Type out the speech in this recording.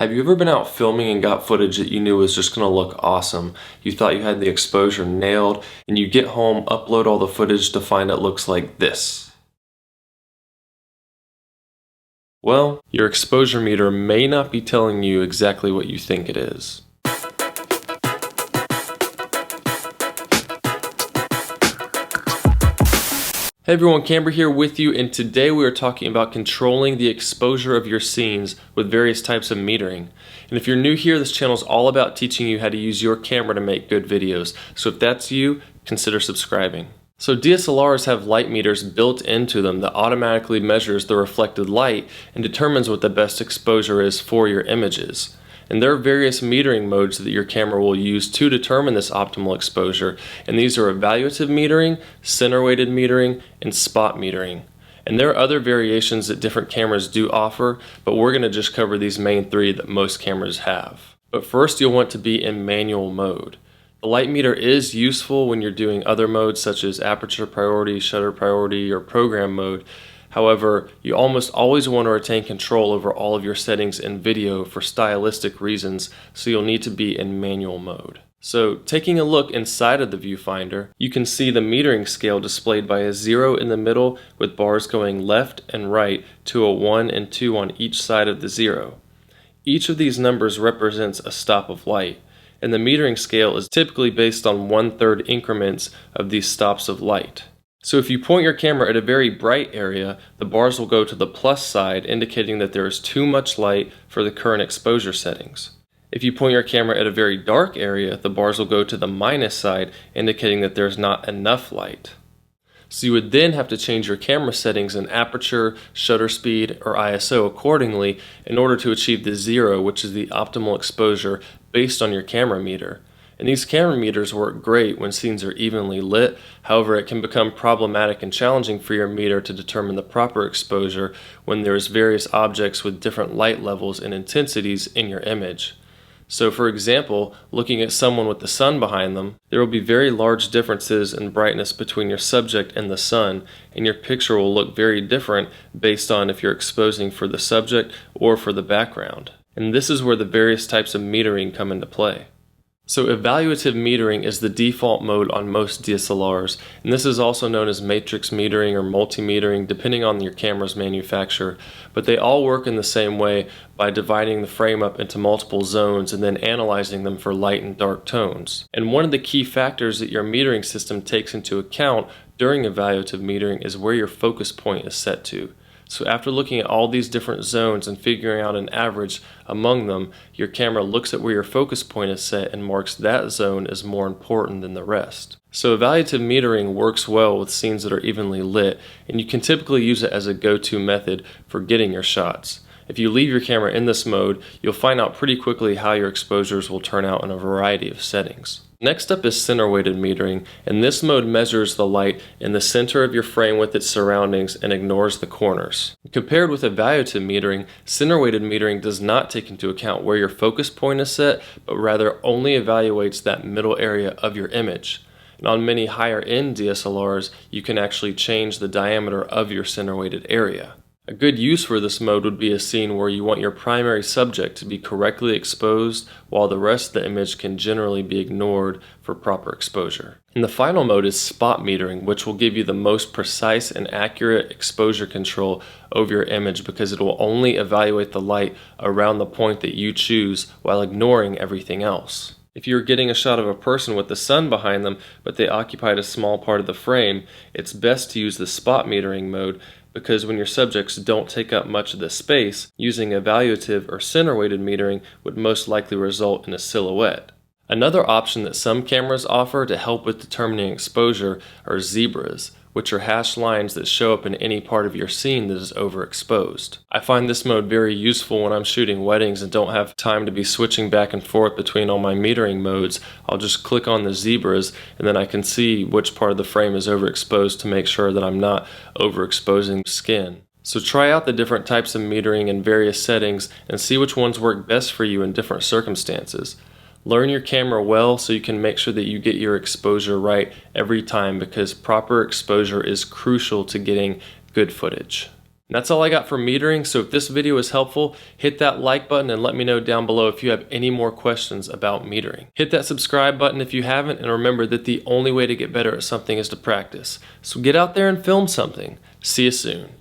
Have you ever been out filming and got footage that you knew was just going to look awesome? You thought you had the exposure nailed, and you get home, upload all the footage to find it looks like this. Well, your exposure meter may not be telling you exactly what you think it is. Hey everyone, Camber here with you, and today we are talking about controlling the exposure of your scenes with various types of metering. And if you're new here, this channel is all about teaching you how to use your camera to make good videos. So if that's you, consider subscribing. So DSLRs have light meters built into them that automatically measures the reflected light and determines what the best exposure is for your images. And there are various metering modes that your camera will use to determine this optimal exposure, and these are evaluative metering, center weighted metering, and spot metering. And there are other variations that different cameras do offer, but we're going to just cover these main three that most cameras have. But first, you'll want to be in manual mode. The light meter is useful when you're doing other modes such as aperture priority, shutter priority, or program mode. However, you almost always want to retain control over all of your settings in video for stylistic reasons, so you'll need to be in manual mode. So, taking a look inside of the viewfinder, you can see the metering scale displayed by a 0 in the middle with bars going left and right to a 1 and 2 on each side of the 0. Each of these numbers represents a stop of light, and the metering scale is typically based on 1/3 increments of these stops of light. So if you point your camera at a very bright area, the bars will go to the plus side, indicating that there is too much light for the current exposure settings. If you point your camera at a very dark area, the bars will go to the minus side, indicating that there's not enough light. So you would then have to change your camera settings in aperture, shutter speed, or ISO accordingly in order to achieve the 0, which is the optimal exposure based on your camera meter. And these camera meters work great when scenes are evenly lit. However, it can become problematic and challenging for your meter to determine the proper exposure when there's various objects with different light levels and intensities in your image. So for example, looking at someone with the sun behind them, there will be very large differences in brightness between your subject and the sun, and your picture will look very different based on if you're exposing for the subject or for the background. And this is where the various types of metering come into play. So evaluative metering is the default mode on most DSLRs, and this is also known as matrix metering or multimetering depending on your camera's manufacturer, but they all work in the same way by dividing the frame up into multiple zones and then analyzing them for light and dark tones. And one of the key factors that your metering system takes into account during evaluative metering is where your focus point is set to. So after looking at all these different zones and figuring out an average among them, your camera looks at where your focus point is set and marks that zone as more important than the rest. So evaluative metering works well with scenes that are evenly lit, and you can typically use it as a go-to method for getting your shots. If you leave your camera in this mode, you'll find out pretty quickly how your exposures will turn out in a variety of settings. Next up is center weighted metering, and this mode measures the light in the center of your frame with its surroundings and ignores the corners. Compared with evaluative metering, center weighted metering does not take into account where your focus point is set, but rather only evaluates that middle area of your image. And on many higher end DSLRs, you can actually change the diameter of your center weighted area. A good use for this mode would be a scene where you want your primary subject to be correctly exposed while the rest of the image can generally be ignored for proper exposure. And the final mode is spot metering, which will give you the most precise and accurate exposure control over your image because it will only evaluate the light around the point that you choose while ignoring everything else. If you're getting a shot of a person with the sun behind them, but they occupied a small part of the frame, it's best to use the spot metering mode because when your subjects don't take up much of the space, using evaluative or center weighted metering would most likely result in a silhouette. Another option that some cameras offer to help with determining exposure are zebras, which are hashed lines that show up in any part of your scene that is overexposed. I find this mode very useful when I'm shooting weddings and don't have time to be switching back and forth between all my metering modes. I'll just click on the zebras and then I can see which part of the frame is overexposed to make sure that I'm not overexposing skin. So try out the different types of metering in various settings and see which ones work best for you in different circumstances. Learn your camera well so you can make sure that you get your exposure right every time because proper exposure is crucial to getting good footage. And that's all I got for metering, so if this video was helpful, hit that like button and let me know down below if you have any more questions about metering. Hit that subscribe button if you haven't, and remember that the only way to get better at something is to practice. So get out there and film something. See you soon.